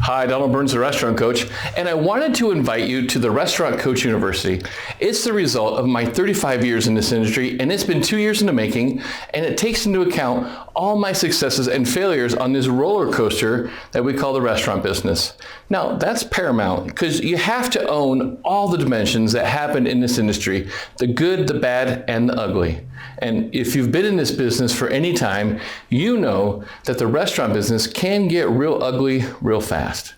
Hi, Donald Burns, the restaurant coach, and I wanted to invite you to the Restaurant Coach University. It's the result of my 35 years in this industry, and it's been 2 years in the making, and it takes into account all my successes and failures on this roller coaster that we call the restaurant business. Now, that's paramount because you have to own all the dimensions that happen in this industry, the good, the bad, and the ugly. And if you've been in this business for any time, you know that the restaurant business can get real ugly real fast.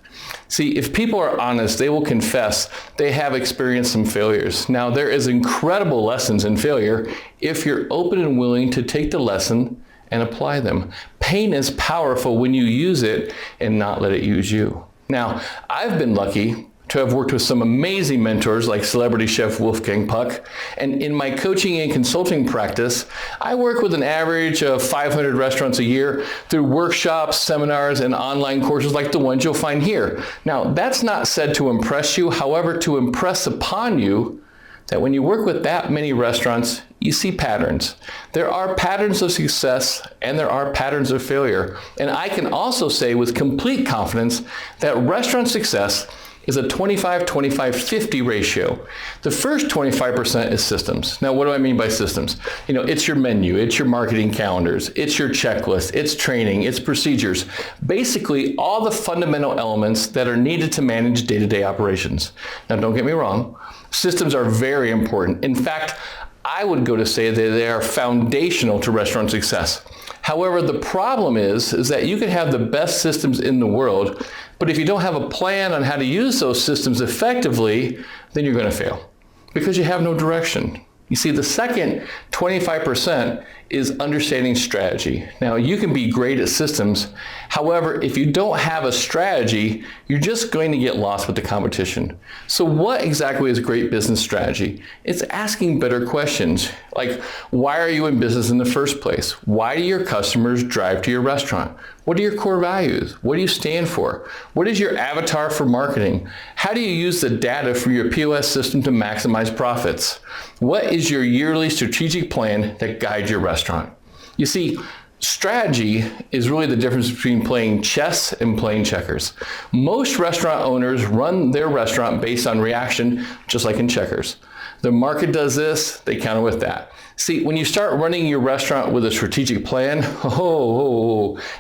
See, if people are honest, they will confess they have experienced some failures. Now, there is incredible lessons in failure if you're open and willing to take the lesson and apply them. Pain is powerful when you use it and not let it use you. Now, I've been lucky to have worked with some amazing mentors like celebrity chef Wolfgang Puck. And in my coaching and consulting practice, I work with an average of 500 restaurants a year through workshops, seminars, and online courses like the ones you'll find here. Now, that's not said to impress you, however, to impress upon you that when you work with that many restaurants, you see patterns. There are patterns of success and there are patterns of failure. And I can also say with complete confidence that restaurant success is a 25-25-50 ratio. The first 25% is systems. Now, what do I mean by systems? It's your menu, it's your marketing calendars, it's your checklist, it's training, it's procedures. Basically, all the fundamental elements that are needed to manage day-to-day operations. Now, don't get me wrong, systems are very important. In fact, I would go to say that they are foundational to restaurant success. However, the problem is that you can have the best systems in the world, but if you don't have a plan on how to use those systems effectively, then you're going to fail because you have no direction. You see, the second 25% is understanding strategy. Now, you can be great at systems. However, if you don't have a strategy, you're just going to get lost with the competition. So what exactly is great business strategy? It's asking better questions, like why are you in business in the first place? Why do your customers drive to your restaurant? What are your core values? What do you stand for? What is your avatar for marketing? How do you use the data for your POS system to maximize profits? What is your yearly strategic plan that guides your restaurant? You see, strategy is really the difference between playing chess and playing checkers. Most restaurant owners run their restaurant based on reaction, just like in checkers. The market does this, they counter with that. See, when you start running your restaurant with a strategic plan,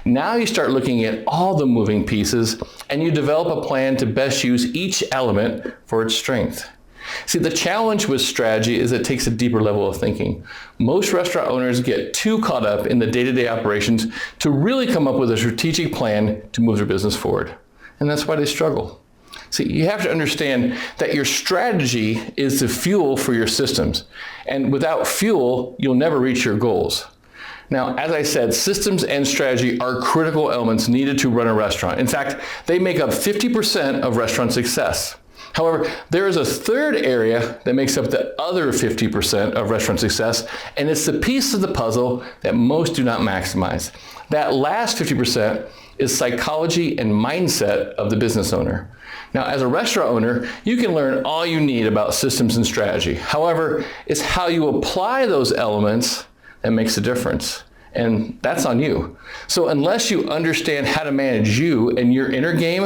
now you start looking at all the moving pieces and you develop a plan to best use each element for its strength. See, the challenge with strategy is it takes a deeper level of thinking. Most restaurant owners get too caught up in the day-to-day operations to really come up with a strategic plan to move their business forward. And that's why they struggle. See, you have to understand that your strategy is the fuel for your systems. And without fuel, you'll never reach your goals. Now, as I said, systems and strategy are critical elements needed to run a restaurant. In fact, they make up 50% of restaurant success. However, there is a third area that makes up the other 50% of restaurant success, and it's the piece of the puzzle that most do not maximize. That last 50% is psychology and mindset of the business owner. Now, as a restaurant owner, you can learn all you need about systems and strategy. However, it's how you apply those elements that makes a difference. And that's on you. So unless you understand how to manage you and your inner game,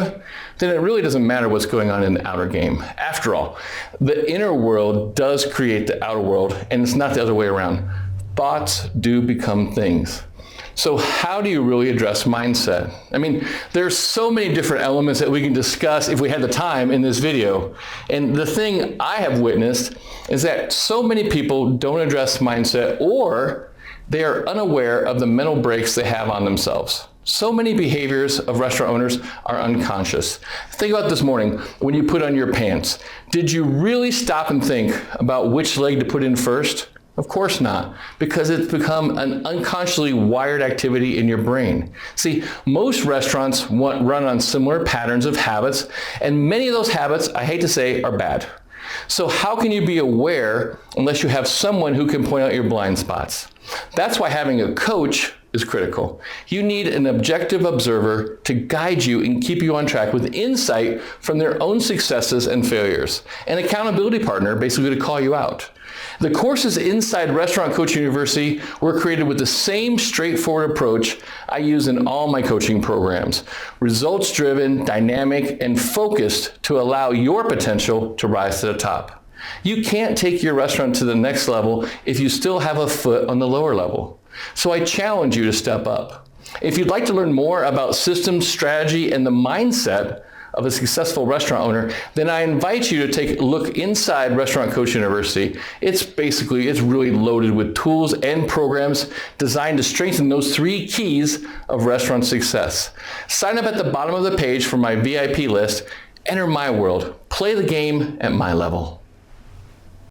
then it really doesn't matter what's going on in the outer game. After all, the inner world does create the outer world, and it's not the other way around. Thoughts do become things. So how do you really address mindset? I mean, there's so many different elements that we can discuss if we had the time in this video. And the thing I have witnessed is that so many people don't address mindset, or they are unaware of the mental brakes they have on themselves. So many behaviors of restaurant owners are unconscious. Think about this morning when you put on your pants. Did you really stop and think about which leg to put in first? Of course not, because it's become an unconsciously wired activity in your brain. See, most restaurants run on similar patterns of habits, and many of those habits, I hate to say, are bad. So how can you be aware unless you have someone who can point out your blind spots? That's why having a coach is critical. You need an objective observer to guide you and keep you on track with insight from their own successes and failures. An accountability partner basically to call you out. The courses inside Restaurant Coach University were created with the same straightforward approach I use in all my coaching programs. Results-driven, dynamic, and focused to allow your potential to rise to the top. You can't take your restaurant to the next level if you still have a foot on the lower level. So I challenge you to step up. If you'd like to learn more about systems, strategy, and the mindset of a successful restaurant owner, then I invite you to take a look inside Restaurant Coach University. It's really loaded with tools and programs designed to strengthen those 3 keys of restaurant success. Sign up at the bottom of the page for my VIP list. Enter my world. Play the game at my level.